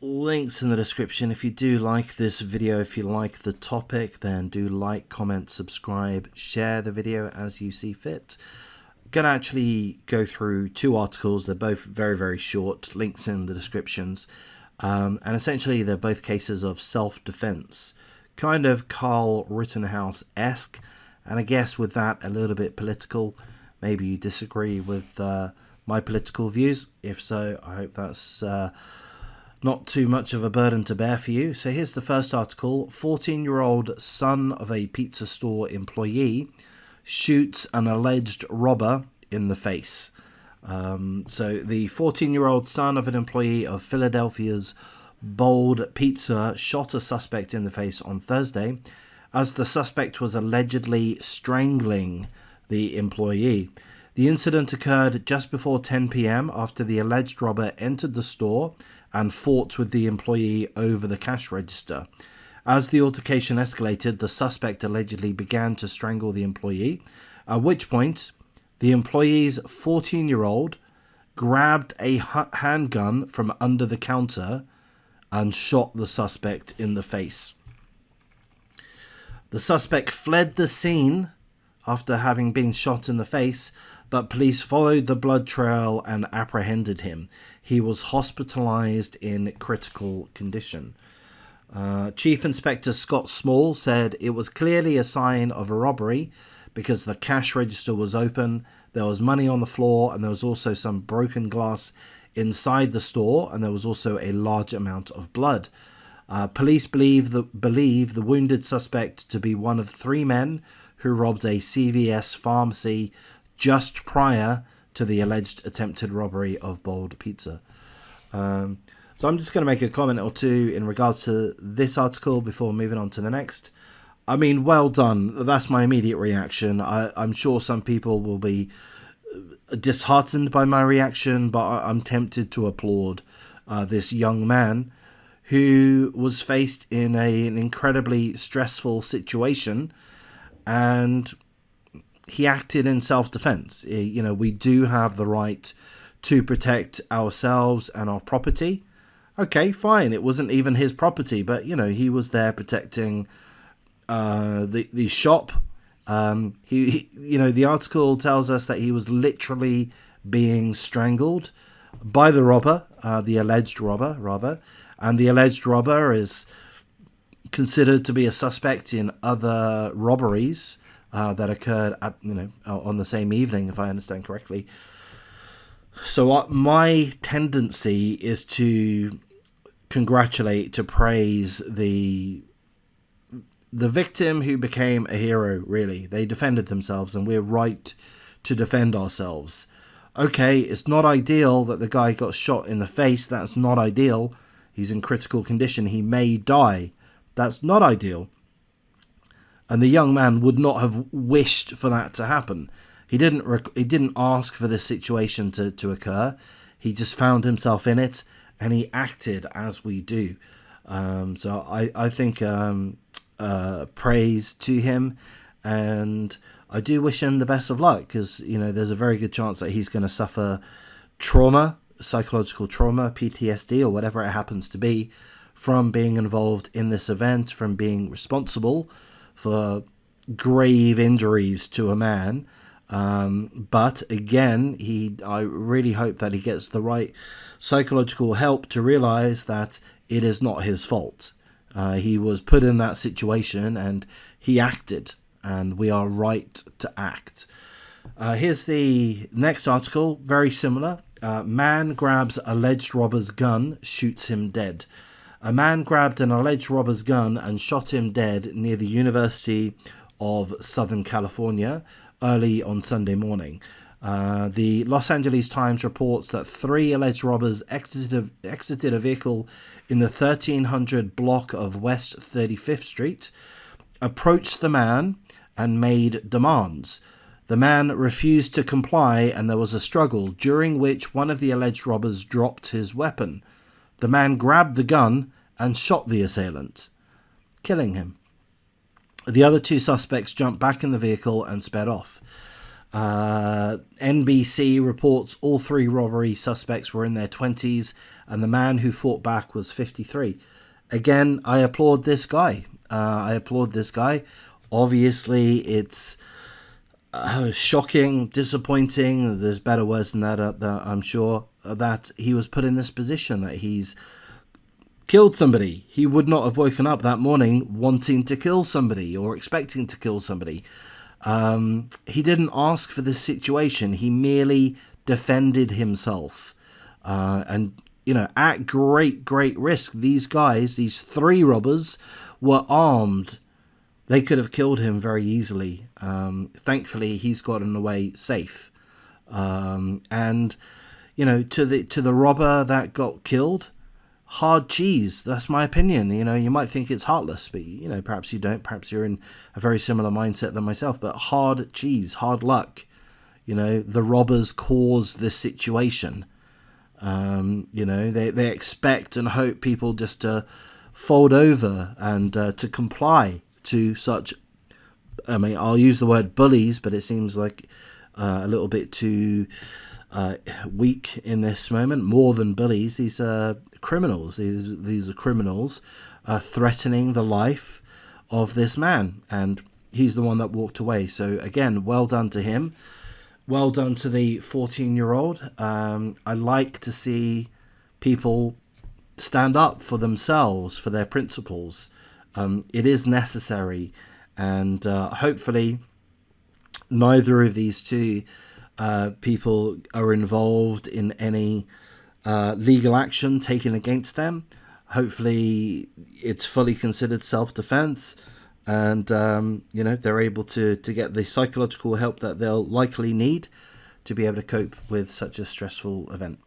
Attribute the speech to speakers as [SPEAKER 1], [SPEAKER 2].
[SPEAKER 1] links in the description. If you do like this video, if you like the topic, then do like, comment, subscribe, share the video as you see fit. I'm going to actually go through two articles. They're both very, very short. Links in the descriptions. And essentially, they're both cases of self-defense. Kind of Carl Rittenhouse-esque. And I guess with that, a little bit political. Maybe you disagree with my political views. If so, I hope that's not too much of a burden to bear for you. So here's the first article. 14-year-old son of a pizza store employee shoots an alleged robber in the face. So the 14-year-old son of an employee of Philadelphia's Bold Pizza shot a suspect in the face on Thursday as the suspect was allegedly strangling the employee. The incident occurred just before 10 p.m. after the alleged robber entered the store and fought with the employee over the cash register. As the altercation escalated, the suspect allegedly began to strangle the employee, at which point the employee's 14-year-old grabbed a handgun from under the counter and shot the suspect in the face. The suspect fled the scene after having been shot in the face, but police followed the blood trail and apprehended him. He was hospitalized in critical condition. Chief Inspector Scott Small said it was clearly a sign of a robbery because the cash register was open, there was money on the floor, and there was also some broken glass inside the store, and there was also a large amount of blood. Police believe the wounded suspect to be one of three men who robbed a CVS pharmacy just prior to the alleged attempted robbery of Bold Pizza. So I'm just going to make a comment or two in regards to this article before moving on to the next. I mean, well done. That's my immediate reaction. I'm sure some people will be disheartened by my reaction, but I'm tempted to applaud this young man who was faced in an incredibly stressful situation, and he acted in self-defense. You know, we do have the right to protect ourselves and our property. Okay, fine. It wasn't even his property, but, you know, he was there protecting the shop. You know, the article tells us that he was literally being strangled by the robber, the alleged robber, rather. And the alleged robber is considered to be a suspect in other robberies that occurred at, on the same evening, if I understand correctly. So my tendency is to congratulate, to praise the victim who became a hero, really. They defended themselves, and we're right to defend ourselves. Okay, it's not ideal that the guy got shot in the face. That's not ideal. He's in critical condition. He may die. That's not ideal. And the young man would not have wished for that to happen. He didn't ask for this situation to occur. He just found himself in it, and he acted as we do. So I think praise to him, and I do wish him the best of luck, because there's a very good chance that he's going to suffer trauma, psychological trauma, PTSD, or whatever it happens to be, from being involved in this event, from being responsible for grave injuries to a man. But again, I really hope that he gets the right psychological help to realize that it is not his fault. He was put in that situation and he acted, and we are right to act. Here's the next article, very similar. Man grabs alleged robber's gun, shoots him dead. A man grabbed an alleged robber's gun and shot him dead near the University of Southern California early on Sunday morning. The Los Angeles Times reports that three alleged robbers exited a vehicle in the 1300 block of West 35th Street, approached the man, and made demands. The man refused to comply, and there was a struggle, during which one of the alleged robbers dropped his weapon. The man grabbed the gun and shot the assailant, killing him. The other two suspects jumped back in the vehicle and sped off. NBC reports all three robbery suspects were in their 20s, and the man who fought back was 53. Again, I applaud this guy. Obviously, it's shocking, disappointing. There's better words than that, I'm sure, that he was put in this position, that he's killed somebody. He would not have woken up that morning wanting to kill somebody or expecting to kill somebody. He didn't ask for this situation. He merely defended himself. And, at great risk, these guys, these three robbers, were armed. They could have killed him very easily. Thankfully, he's gotten away safe. And, to the robber that got killed, hard cheese. That's my opinion. You might think it's heartless, but perhaps you don't. Perhaps you're in a very similar mindset than myself. But hard cheese, hard luck. The robbers caused this situation. They expect and hope people just to fold over and to comply to such. I mean, I'll use the word bullies, but it seems like a little bit too weak in this moment. More than bullies, these are criminals. These are criminals threatening the life of this man, and he's the one that walked away. So again, well done to him. Well done to the 14-year-old. I like to see people stand up for themselves, for their principles. It is necessary, and hopefully neither of these two people are involved in any legal action taken against them. Hopefully it's fully considered self-defense, and they're able to get the psychological help that they'll likely need to be able to cope with such a stressful event.